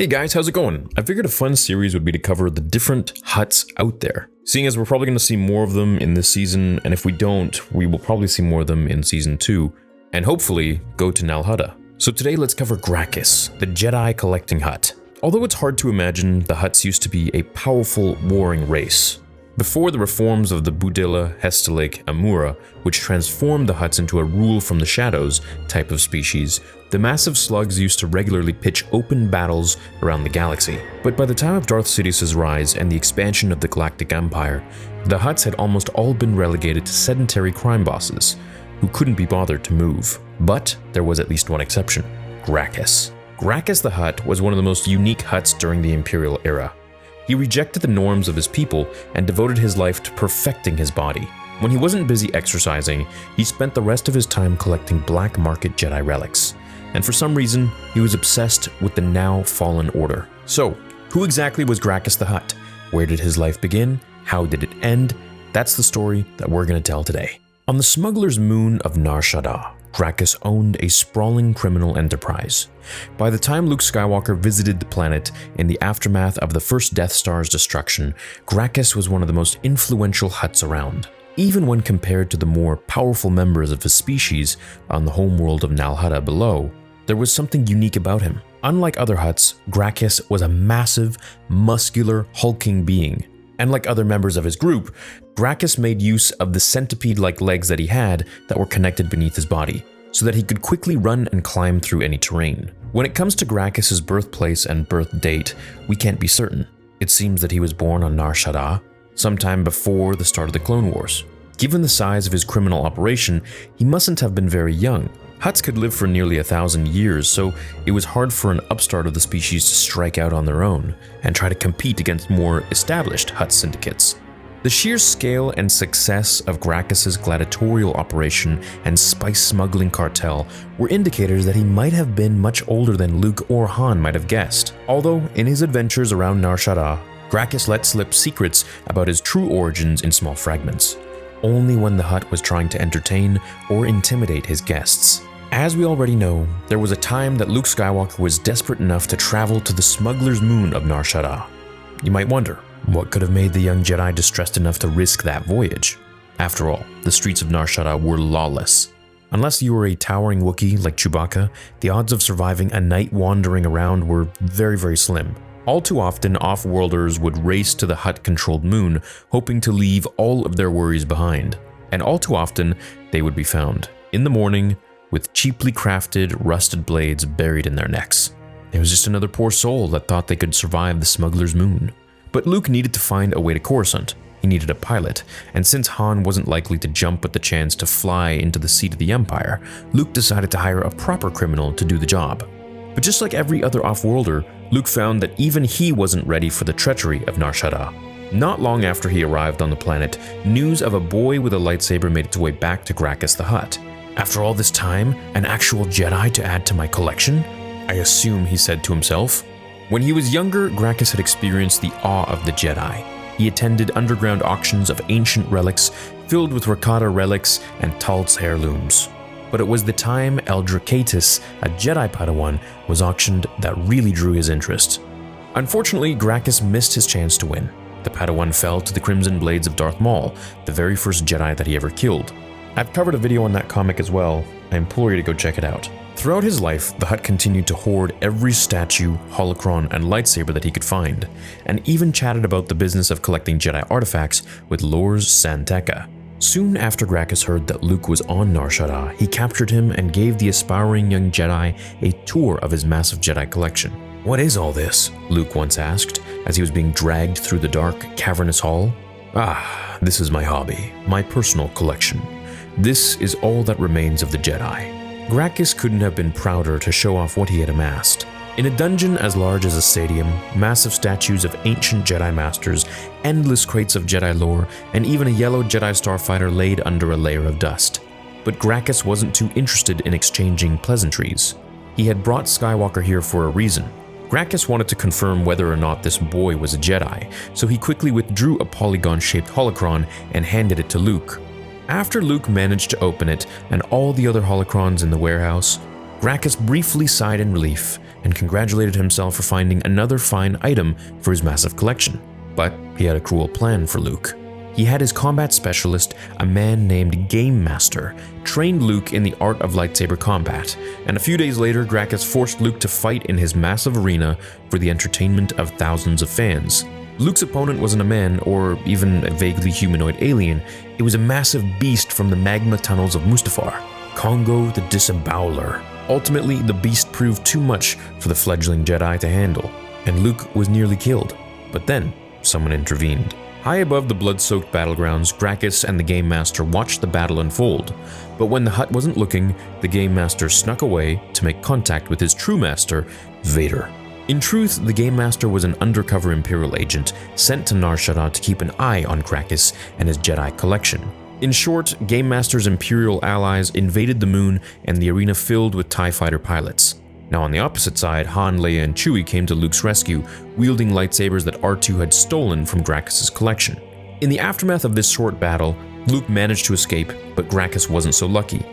Hey guys, how's it going? I figured a fun series would be to cover the different Hutts out there. Seeing as we're probably going to see more of them in this season, and if we don't, we will probably see more of them in season 2, and hopefully go to Nar Shaddaa. So today let's cover Grakkus, the Jedi collecting Hutt. Although it's hard to imagine, the Hutts used to be a powerful warring race. Before the reforms of the Budilla Hestilake Amura, which transformed the Hutts into a rule from the shadows type of species, the massive slugs used to regularly pitch open battles around the galaxy. But by the time of Darth Sidious's rise and the expansion of the Galactic Empire, the Hutts had almost all been relegated to sedentary crime bosses, who couldn't be bothered to move. But there was at least one exception: Grakkus. Grakkus the Hutt was one of the most unique Hutts during the Imperial era. He rejected the norms of his people and devoted his life to perfecting his body. When he wasn't busy exercising, he spent the rest of his time collecting black market Jedi relics. And for some reason, he was obsessed with the now fallen order. So, who exactly was Grakkus the Hutt? Where did his life begin? How did it end? That's the story that we're going to tell today. On the smuggler's moon of Nar Shaddaa, Grakkus owned a sprawling criminal enterprise. By the time Luke Skywalker visited the planet in the aftermath of the first Death Star's destruction, Grakkus was one of the most influential Hutts around. Even when compared to the more powerful members of his species on the homeworld of Nar Shaddaa below, there was something unique about him. Unlike other Hutts, Grakkus was a massive, muscular, hulking being. And like other members of his group, Grakkus made use of the centipede-like legs that he had that were connected beneath his body, so that he could quickly run and climb through any terrain. When it comes to Grakkus' birthplace and birth date, we can't be certain. It seems that he was born on Nar Shaddaa, sometime before the start of the Clone Wars. Given the size of his criminal operation, he mustn't have been very young. Hutts could live for nearly 1,000 years, so it was hard for an upstart of the species to strike out on their own and try to compete against more established Hutt syndicates. The sheer scale and success of Grakkus' gladiatorial operation and spice smuggling cartel were indicators that he might have been much older than Luke or Han might have guessed. Although, in his adventures around Nar Shaddaa, Grakkus let slip secrets about his true origins in small fragments, only when the Hutt was trying to entertain or intimidate his guests. As we already know, there was a time that Luke Skywalker was desperate enough to travel to the smuggler's moon of Nar Shaddaa. You might wonder, what could have made the young Jedi distressed enough to risk that voyage? After all, the streets of Nar Shaddaa were lawless. Unless you were a towering Wookiee like Chewbacca, the odds of surviving a night wandering around were very, very slim. All too often, off-worlders would race to the Hutt-controlled moon, hoping to leave all of their worries behind. And all too often, they would be found in the morning, with cheaply crafted, rusted blades buried in their necks. It was just another poor soul that thought they could survive the smuggler's moon. But Luke needed to find a way to Coruscant. He needed a pilot, and since Han wasn't likely to jump at the chance to fly into the seat of the Empire, Luke decided to hire a proper criminal to do the job. But just like every other off-worlder, Luke found that even he wasn't ready for the treachery of Nar Shaddaa. Not long after he arrived on the planet, news of a boy with a lightsaber made its way back to Grakkus the Hutt. After all this time, an actual Jedi to add to my collection? I assume, he said to himself. When he was younger, Grakkus had experienced the awe of the Jedi. He attended underground auctions of ancient relics filled with Rakata relics and Taltz heirlooms. But it was the time Grakkus, a Jedi Padawan, was auctioned that really drew his interest. Unfortunately, Grakkus missed his chance to win. The Padawan fell to the Crimson Blades of Darth Maul, the very first Jedi that he ever killed. I've covered a video on that comic as well. I implore you to go check it out. Throughout his life, the Hutt continued to hoard every statue, holocron, and lightsaber that he could find, and even chatted about the business of collecting Jedi artifacts with Lors San Tekka. Soon after Grakkus heard that Luke was on Nar Shaddaa, he captured him and gave the aspiring young Jedi a tour of his massive Jedi collection. "What is all this?" Luke once asked, as he was being dragged through the dark, cavernous hall. "Ah, this is my hobby, my personal collection. This is all that remains of the Jedi." Grakkus couldn't have been prouder to show off what he had amassed. In a dungeon as large as a stadium, massive statues of ancient Jedi masters, endless crates of Jedi lore, and even a yellow Jedi starfighter laid under a layer of dust. But Grakkus wasn't too interested in exchanging pleasantries. He had brought Skywalker here for a reason. Grakkus wanted to confirm whether or not this boy was a Jedi, so he quickly withdrew a polygon-shaped holocron and handed it to Luke. After Luke managed to open it and all the other holocrons in the warehouse, Grakkus briefly sighed in relief and congratulated himself for finding another fine item for his massive collection. But he had a cruel plan for Luke. He had his combat specialist, a man named Game Master, trained Luke in the art of lightsaber combat, and a few days later, Grakkus forced Luke to fight in his massive arena for the entertainment of thousands of fans. Luke's opponent wasn't a man or even a vaguely humanoid alien. It was a massive beast from the magma tunnels of Mustafar, Congo the Disemboweler. Ultimately, the beast proved too much for the fledgling Jedi to handle, and Luke was nearly killed. But then, someone intervened. High above the blood-soaked battlegrounds, Grakkus and the Game Master watched the battle unfold. But when the Hutt wasn't looking, the Game Master snuck away to make contact with his true master, Vader. In truth, the Game Master was an undercover Imperial agent sent to Nar Shaddaa to keep an eye on Grakkus and his Jedi collection. In short, Game Master's Imperial allies invaded the moon and the arena filled with TIE fighter pilots. Now on the opposite side, Han, Leia, and Chewie came to Luke's rescue, wielding lightsabers that R2 had stolen from Grakkus' collection. In the aftermath of this short battle, Luke managed to escape, but Grakkus wasn't so lucky.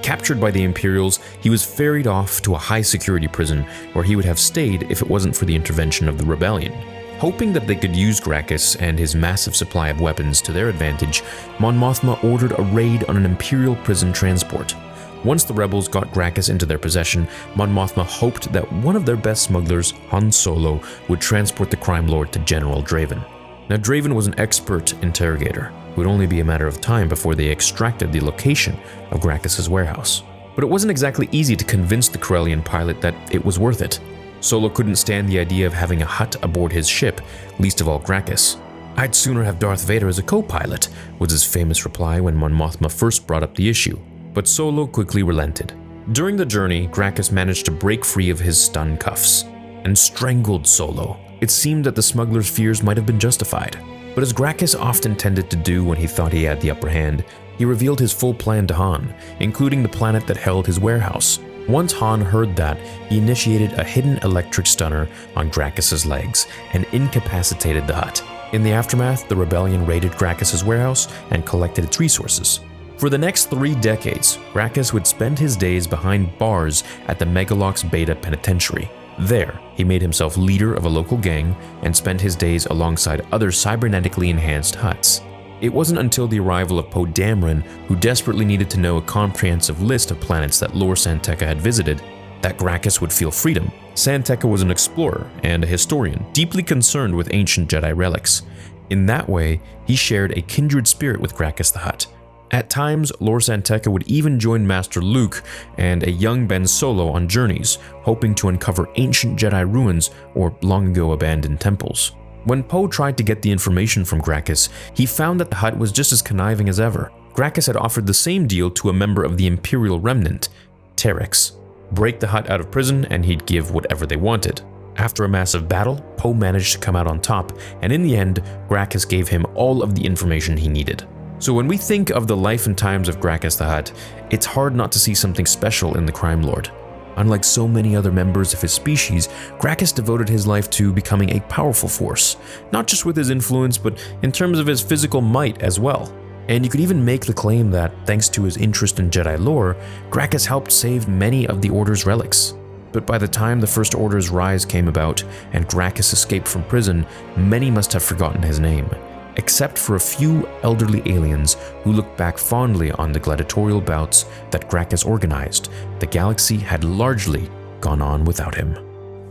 Captured by the Imperials, he was ferried off to a high-security prison where he would have stayed if it wasn't for the intervention of the rebellion. Hoping that they could use Grakkus and his massive supply of weapons to their advantage, Mon Mothma ordered a raid on an Imperial prison transport. Once the rebels got Grakkus into their possession, Mon Mothma hoped that one of their best smugglers, Han Solo, would transport the crime lord to General Draven. Now Draven was an expert interrogator. It would only be a matter of time before they extracted the location of Grakkus' warehouse. But it wasn't exactly easy to convince the Corellian pilot that it was worth it. Solo couldn't stand the idea of having a Hutt aboard his ship, least of all Grakkus. "I'd sooner have Darth Vader as a co-pilot," was his famous reply when Mon Mothma first brought up the issue. But Solo quickly relented. During the journey, Grakkus managed to break free of his stun cuffs and strangled Solo. It seemed that the smuggler's fears might have been justified. But as Grakkus often tended to do when he thought he had the upper hand, he revealed his full plan to Han, including the planet that held his warehouse. Once Han heard that, he initiated a hidden electric stunner on Grakkus' legs and incapacitated the Hutt. In the aftermath, the rebellion raided Grakkus' warehouse and collected its resources. For the next 3 decades, Grakkus would spend his days behind bars at the Megalox Beta Penitentiary. There, he made himself leader of a local gang and spent his days alongside other cybernetically enhanced Hutts. It wasn't until the arrival of Poe Dameron, who desperately needed to know a comprehensive list of planets that Lor San Tekka had visited, that Grakkus would feel freedom. San Tekka was an explorer and a historian, deeply concerned with ancient Jedi relics. In that way, he shared a kindred spirit with Grakkus the Hutt. At times, Lor San Tekka would even join Master Luke and a young Ben Solo on journeys, hoping to uncover ancient Jedi ruins or long-ago abandoned temples. When Poe tried to get the information from Grakkus, he found that the Hutt was just as conniving as ever. Grakkus had offered the same deal to a member of the Imperial Remnant, Terex. Break the Hutt out of prison and he'd give whatever they wanted. After a massive battle, Poe managed to come out on top, and in the end, Grakkus gave him all of the information he needed. So when we think of the life and times of Grakkus the Hutt, it's hard not to see something special in the Crime Lord. Unlike so many other members of his species, Grakkus devoted his life to becoming a powerful force, not just with his influence, but in terms of his physical might as well. And you could even make the claim that, thanks to his interest in Jedi lore, Grakkus helped save many of the Order's relics. But by the time the First Order's rise came about and Grakkus escaped from prison, many must have forgotten his name. Except for a few elderly aliens who looked back fondly on the gladiatorial bouts that Grakkus organized, the galaxy had largely gone on without him.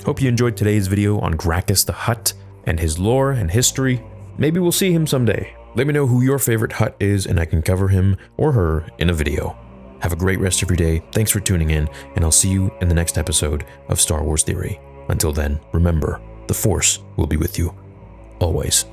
Hope you enjoyed today's video on Grakkus the Hutt and his lore and history. Maybe we'll see him someday. Let me know who your favorite Hutt is and I can cover him or her in a video. Have a great rest of your day, thanks for tuning in, and I'll see you in the next episode of Star Wars Theory. Until then, remember, the Force will be with you, always.